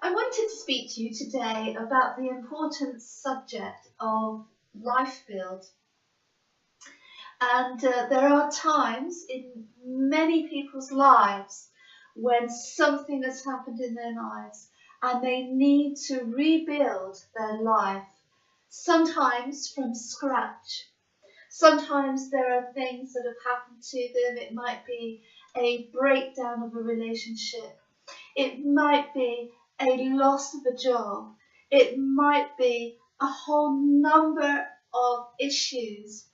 I wanted to speak to you today about the important subject of life build. And there are times in many people's lives when something has happened in their lives and they need to rebuild their life, sometimes from scratch. Sometimes there are things that have happened to them. It might be a breakdown of a relationship. It might be a loss of a job. It might be a whole number of issues.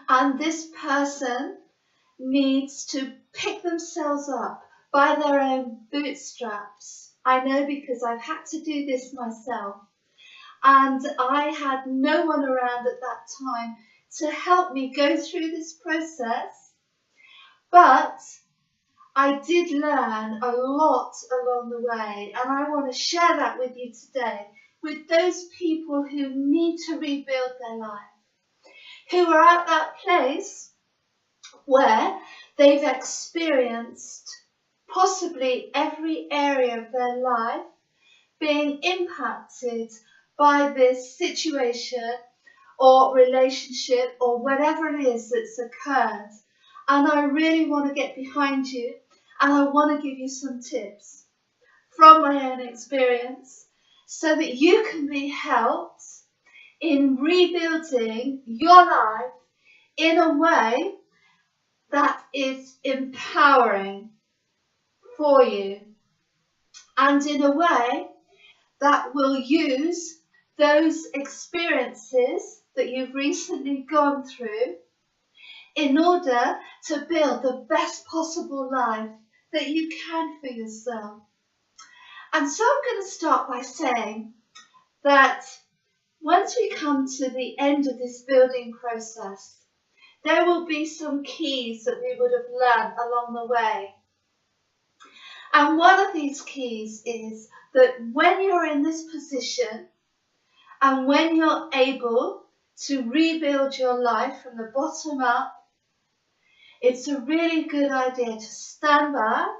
And this person needs to pick themselves up by their own bootstraps. I know because I've had to do this myself. And I had no one around at that time to help me go through this process. But I did learn a lot along the way, and I want to share that with you today, with those people who need to rebuild their life, who are at that place where they've experienced possibly every area of their life being impacted by this situation or relationship or whatever it is that's occurred. And I really want to get behind you, and I want to give you some tips from my own experience so that you can be helped in rebuilding your life in a way that is empowering for you, and in a way that will use those experiences that you've recently gone through in order to build the best possible life that you can for yourself. And so I'm going to start by saying that once we come to the end of this building process, there will be some keys that we would have learned along the way. And one of these keys is that when you're in this position and when you're able to rebuild your life from the bottom up, it's a really good idea to stand back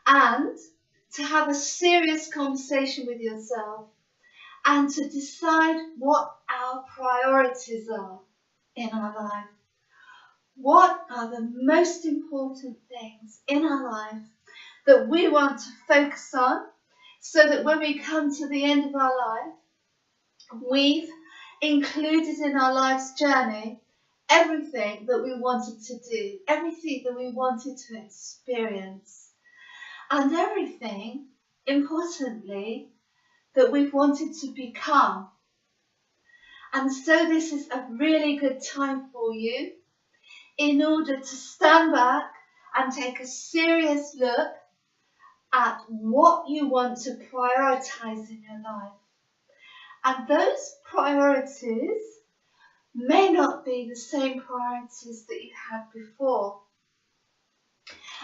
and to have a serious conversation with yourself and to decide what our priorities are in our life. What are the most important things in our life that we want to focus on, so that when we come to the end of our life, we've included in our life's journey everything that we wanted to do, everything that we wanted to experience, and everything, importantly, that we've wanted to become. And so this is a really good time for you in order to stand back and take a serious look at what you want to prioritize in your life. And those priorities may not be the same priorities that you had before.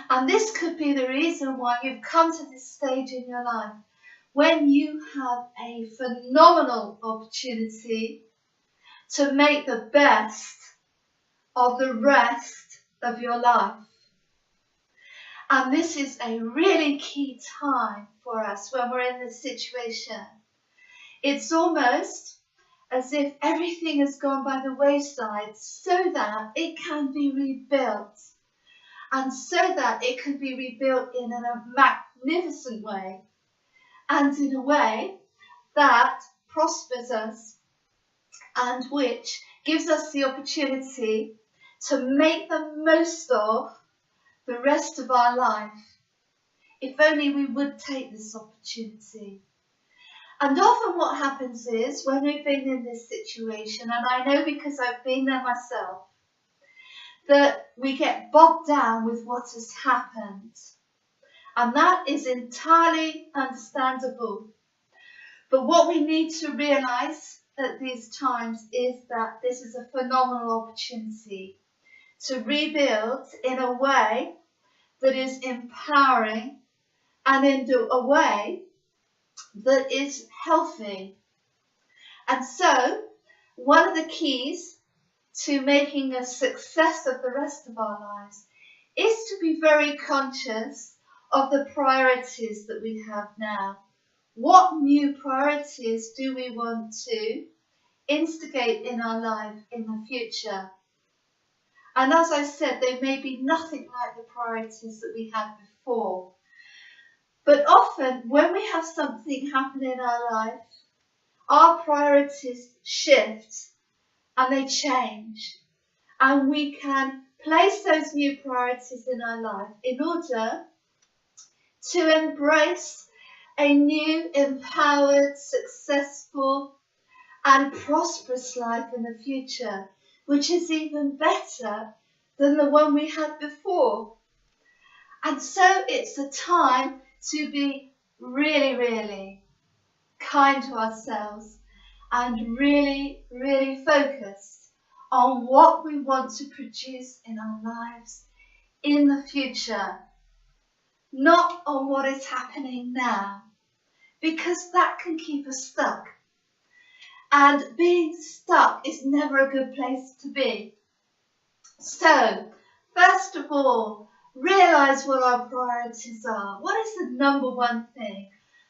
And this could be the reason why you've come to this stage in your life when you have a phenomenal opportunity to make the best of the rest of your life. And this is a really key time for us when we're in this situation. It's almost as if everything has gone by the wayside so that it can be rebuilt, and so that it can be rebuilt in a magnificent way, and in a way that prospers us and which gives us the opportunity to make the most of the rest of our life, if only we would take this opportunity. And often what happens is, when we've been in this situation, and I know because I've been there myself, that we get bogged down with what has happened. And that is entirely understandable. But what we need to realise at these times is that this is a phenomenal opportunity to rebuild in a way that is empowering and in a way that is healthy. And so, one of the keys to making a success of the rest of our lives is to be very conscious of the priorities that we have now. What new priorities do we want to instigate in our life in the future? And as I said, they may be nothing like the priorities that we had before. But often when we have something happen in our life, our priorities shift and they change. And we can place those new priorities in our life in order to embrace a new, empowered, successful and prosperous life in the future, which is even better than the one we had before. And so it's a time to be really, really kind to ourselves and really, really focused on what we want to produce in our lives in the future, not on what is happening now, because that can keep us stuck. And being stuck is never a good place to be. So, first of all, realize what our priorities are. What is the number one thing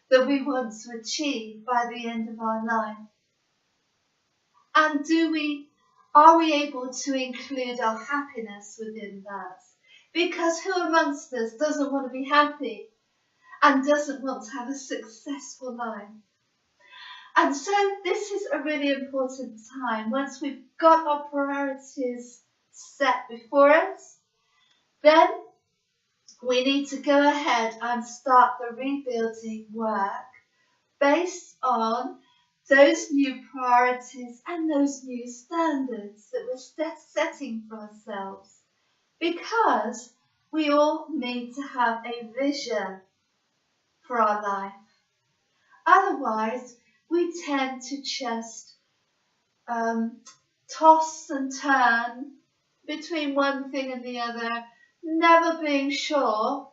that we want to achieve by the end of our life? And are we able to include our happiness within that? Because who amongst us doesn't want to be happy and doesn't want to have a successful life? And so this is a really important time. Once we've got our priorities set before us, then we need to go ahead and start the rebuilding work based on those new priorities and those new standards that we're setting for ourselves. Because we all need to have a vision for our life. Otherwise, we tend to just toss and turn between one thing and the other, never being sure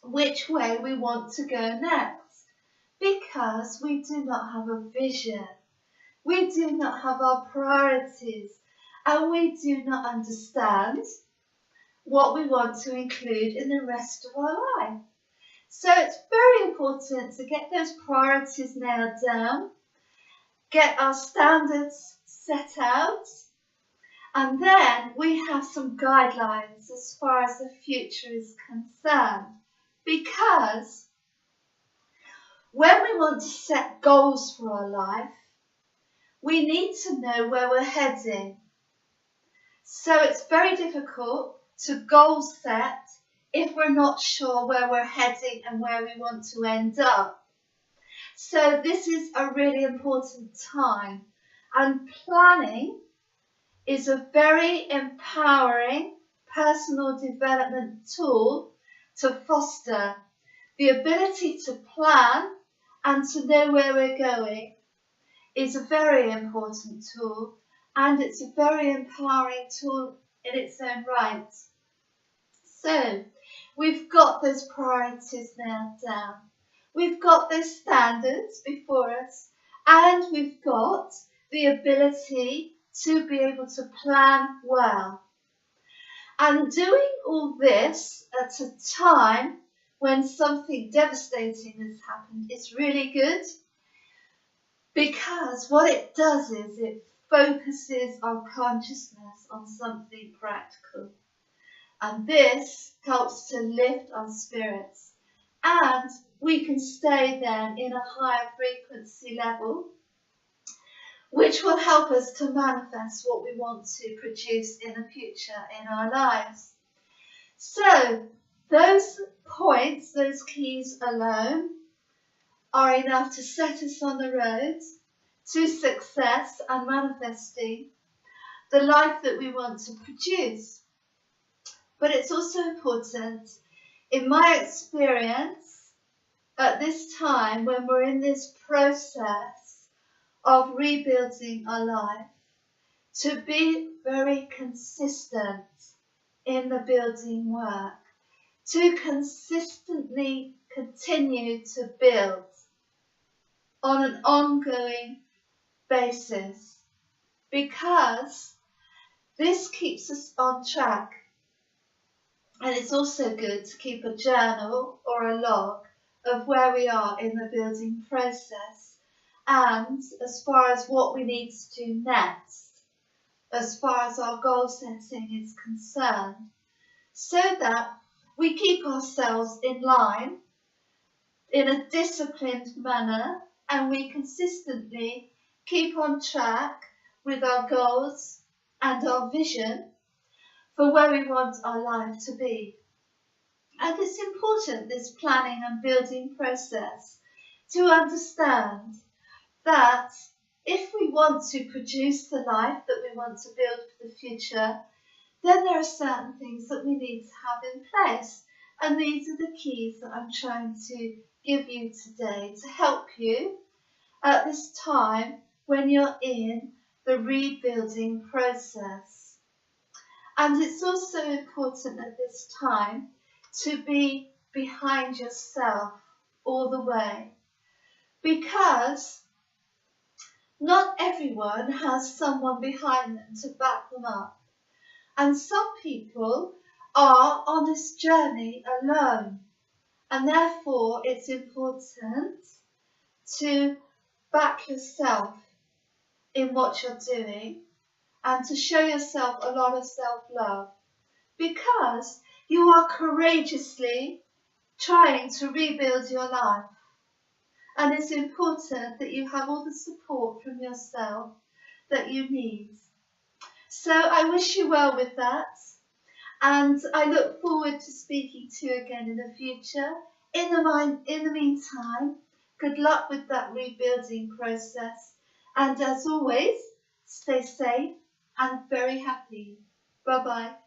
which way we want to go next, because we do not have a vision, we do not have our priorities, and we do not understand what we want to include in the rest of our life. So it's very important to get those priorities nailed down, get our standards set out, and then we have some guidelines as far as the future is concerned. Because when we want to set goals for our life, we need to know where we're heading. So it's very difficult to goal set if we're not sure where we're heading and where we want to end up. So this is a really important time, and planning is a very empowering personal development tool to foster the ability to plan and to know where we're going. Is a very important tool, and it's a very empowering tool in its own right. So we've got those priorities nailed down. We've got those standards before us, and we've got the ability to be able to plan well. And doing all this at a time when something devastating has happened is really good, because what it does is it focuses our consciousness on something practical. And this helps to lift our spirits, and we can stay then in a higher frequency level, which will help us to manifest what we want to produce in the future in our lives. So those points, those keys alone, are enough to set us on the road to success and manifesting the life that we want to produce. But it's also important, in my experience, at this time when we're in this process of rebuilding our life, to be very consistent in the building work, to consistently continue to build on an ongoing basis, because this keeps us on track. And it's also good to keep a journal or a log of where we are in the building process, and as far as what we need to do next, as far as our goal setting is concerned, so that we keep ourselves in line in a disciplined manner, and we consistently keep on track with our goals and our vision for where we want our life to be. And it's important, this planning and building process, to understand that if we want to produce the life that we want to build for the future, then there are certain things that we need to have in place. And these are the keys that I'm trying to give you today to help you at this time when you're in the rebuilding process. And it's also important at this time to be behind yourself all the way, because not everyone has someone behind them to back them up. And some people are on this journey alone. And therefore it's important to back yourself in what you're doing and to show yourself a lot of self-love, because you are courageously trying to rebuild your life. And it's important that you have all the support from yourself that you need. So I wish you well with that, and I look forward to speaking to you again in the future. In the meantime, good luck with that rebuilding process, and as always, stay safe and very happy. Bye bye.